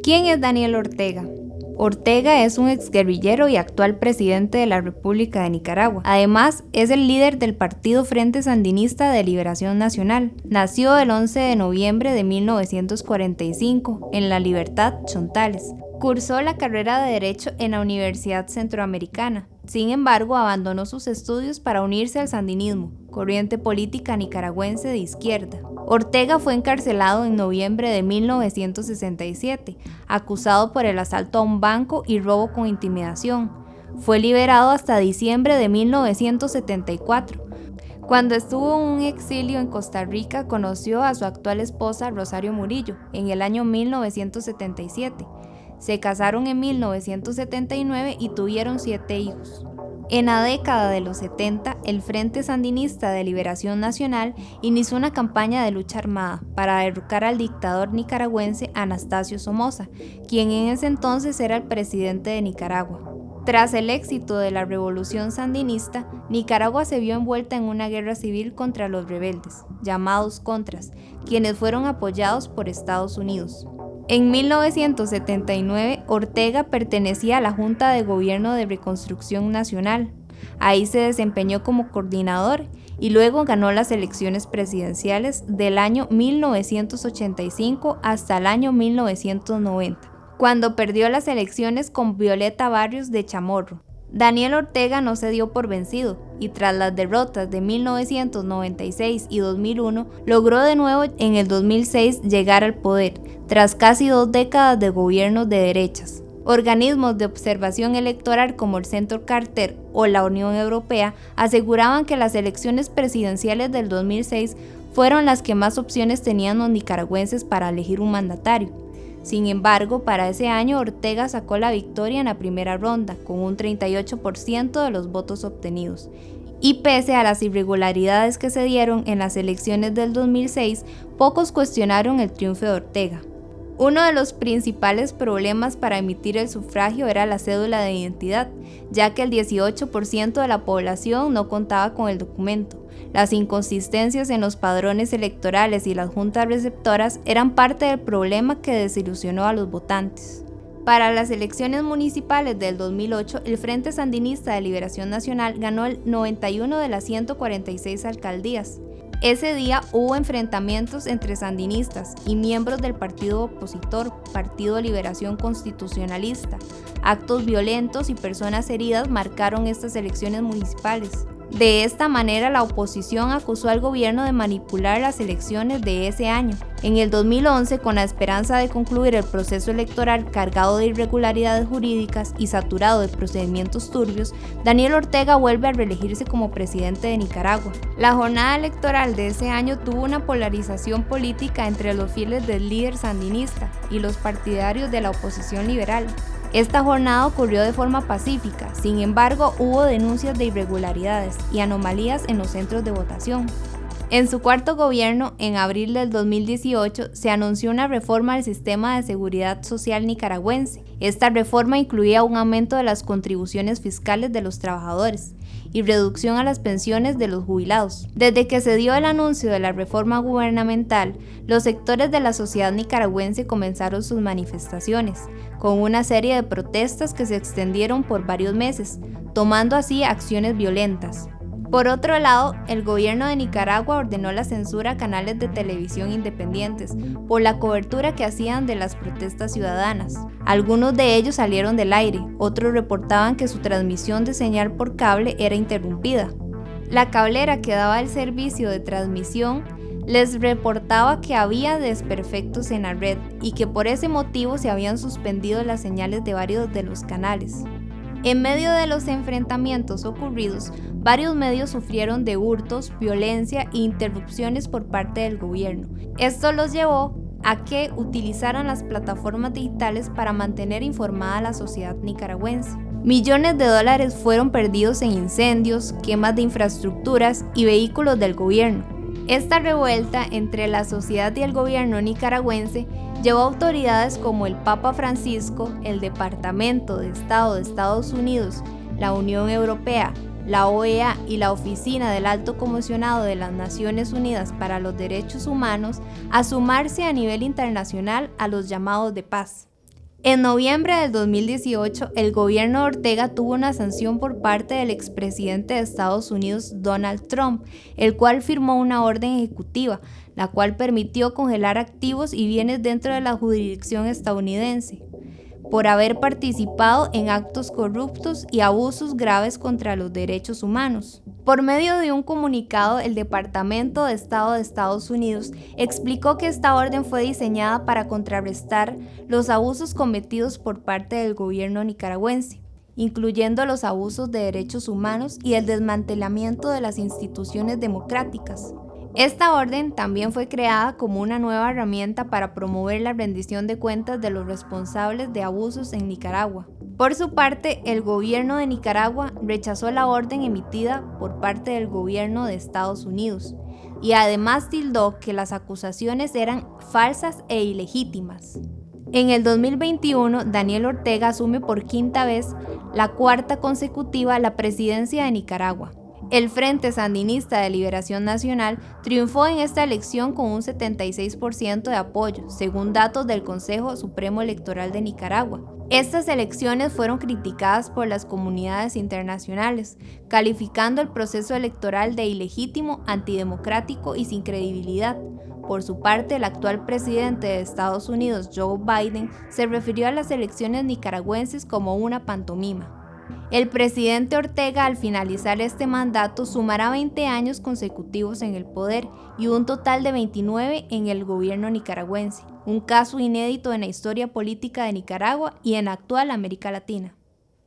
¿Quién es Daniel Ortega? Ortega es un exguerrillero y actual presidente de la República de Nicaragua. Además, es el líder del partido Frente Sandinista de Liberación Nacional. Nació el 11 de noviembre de 1945 en La Libertad, Chontales. Cursó la carrera de Derecho en la Universidad Centroamericana. Sin embargo, abandonó sus estudios para unirse al sandinismo, corriente política nicaragüense de izquierda. Ortega fue encarcelado en noviembre de 1967, acusado por el asalto a un banco y robo con intimidación. Fue liberado hasta diciembre de 1974. Cuando estuvo en un exilio en Costa Rica, conoció a su actual esposa Rosario Murillo en el año 1977. Se casaron en 1979 y tuvieron 7 hijos. En la década de los 70, el Frente Sandinista de Liberación Nacional inició una campaña de lucha armada para derrocar al dictador nicaragüense Anastasio Somoza, quien en ese entonces era el presidente de Nicaragua. Tras el éxito de la revolución sandinista, Nicaragua se vio envuelta en una guerra civil contra los rebeldes, llamados Contras, quienes fueron apoyados por Estados Unidos. En 1979, Ortega pertenecía a la Junta de Gobierno de Reconstrucción Nacional. Ahí se desempeñó como coordinador y luego ganó las elecciones presidenciales del año 1985 hasta el año 1990, cuando perdió las elecciones con Violeta Barrios de Chamorro. Daniel Ortega no se dio por vencido y tras las derrotas de 1996 y 2001, logró de nuevo en el 2006 llegar al poder, tras casi 2 décadas de gobiernos de derechas. Organismos de observación electoral como el Centro Carter o la Unión Europea aseguraban que las elecciones presidenciales del 2006 fueron las que más opciones tenían los nicaragüenses para elegir un mandatario. Sin embargo, para ese año Ortega sacó la victoria en la primera ronda, con un 38% de los votos obtenidos. Y pese a las irregularidades que se dieron en las elecciones del 2006, pocos cuestionaron el triunfo de Ortega. Uno de los principales problemas para emitir el sufragio era la cédula de identidad, ya que el 18% de la población no contaba con el documento. Las inconsistencias en los padrones electorales y las juntas receptoras eran parte del problema que desilusionó a los votantes. Para las elecciones municipales del 2008, el Frente Sandinista de Liberación Nacional ganó el 91 de las 146 alcaldías. Ese día hubo enfrentamientos entre sandinistas y miembros del partido opositor, Partido Liberación Constitucionalista. Actos violentos y personas heridas marcaron estas elecciones municipales. De esta manera, la oposición acusó al gobierno de manipular las elecciones de ese año. En el 2011, con la esperanza de concluir el proceso electoral cargado de irregularidades jurídicas y saturado de procedimientos turbios, Daniel Ortega vuelve a reelegirse como presidente de Nicaragua. La jornada electoral de ese año tuvo una polarización política entre los fieles del líder sandinista y los partidarios de la oposición liberal. Esta jornada ocurrió de forma pacífica, sin embargo hubo denuncias de irregularidades y anomalías en los centros de votación. En su cuarto gobierno, en abril del 2018, se anunció una reforma al sistema de seguridad social nicaragüense. Esta reforma incluía un aumento de las contribuciones fiscales de los trabajadores y reducción a las pensiones de los jubilados. Desde que se dio el anuncio de la reforma gubernamental, los sectores de la sociedad nicaragüense comenzaron sus manifestaciones, con una serie de protestas que se extendieron por varios meses, tomando así acciones violentas. Por otro lado, el gobierno de Nicaragua ordenó la censura a canales de televisión independientes por la cobertura que hacían de las protestas ciudadanas. Algunos de ellos salieron del aire, otros reportaban que su transmisión de señal por cable era interrumpida. La cablera que daba el servicio de transmisión les reportaba que había desperfectos en la red y que por ese motivo se habían suspendido las señales de varios de los canales. En medio de los enfrentamientos ocurridos, varios medios sufrieron de hurtos, violencia e interrupciones por parte del gobierno. Esto los llevó a que utilizaran las plataformas digitales para mantener informada a la sociedad nicaragüense. Millones de dólares fueron perdidos en incendios, quemas de infraestructuras y vehículos del gobierno. Esta revuelta entre la sociedad y el gobierno nicaragüense llevó a autoridades como el Papa Francisco, el Departamento de Estado de Estados Unidos, la Unión Europea, la OEA y la Oficina del Alto Comisionado de las Naciones Unidas para los Derechos Humanos a sumarse a nivel internacional a los llamados de paz. En noviembre del 2018, el gobierno de Ortega tuvo una sanción por parte del expresidente de Estados Unidos, Donald Trump, el cual firmó una orden ejecutiva, la cual permitió congelar activos y bienes dentro de la jurisdicción estadounidense, por haber participado en actos corruptos y abusos graves contra los derechos humanos. Por medio de un comunicado, el Departamento de Estado de Estados Unidos explicó que esta orden fue diseñada para contrarrestar los abusos cometidos por parte del gobierno nicaragüense, incluyendo los abusos de derechos humanos y el desmantelamiento de las instituciones democráticas. Esta orden también fue creada como una nueva herramienta para promover la rendición de cuentas de los responsables de abusos en Nicaragua. Por su parte, el gobierno de Nicaragua rechazó la orden emitida por parte del gobierno de Estados Unidos y además tildó que las acusaciones eran falsas e ilegítimas. En el 2021, Daniel Ortega asume por quinta vez, la cuarta consecutiva, la presidencia de Nicaragua. El Frente Sandinista de Liberación Nacional triunfó en esta elección con un 76% de apoyo, según datos del Consejo Supremo Electoral de Nicaragua. Estas elecciones fueron criticadas por las comunidades internacionales, calificando el proceso electoral de ilegítimo, antidemocrático y sin credibilidad. Por su parte, el actual presidente de Estados Unidos, Joe Biden, se refirió a las elecciones nicaragüenses como una pantomima. El presidente Ortega, al finalizar este mandato, sumará 20 años consecutivos en el poder y un total de 29 en el gobierno nicaragüense, un caso inédito en la historia política de Nicaragua y en la actual América Latina.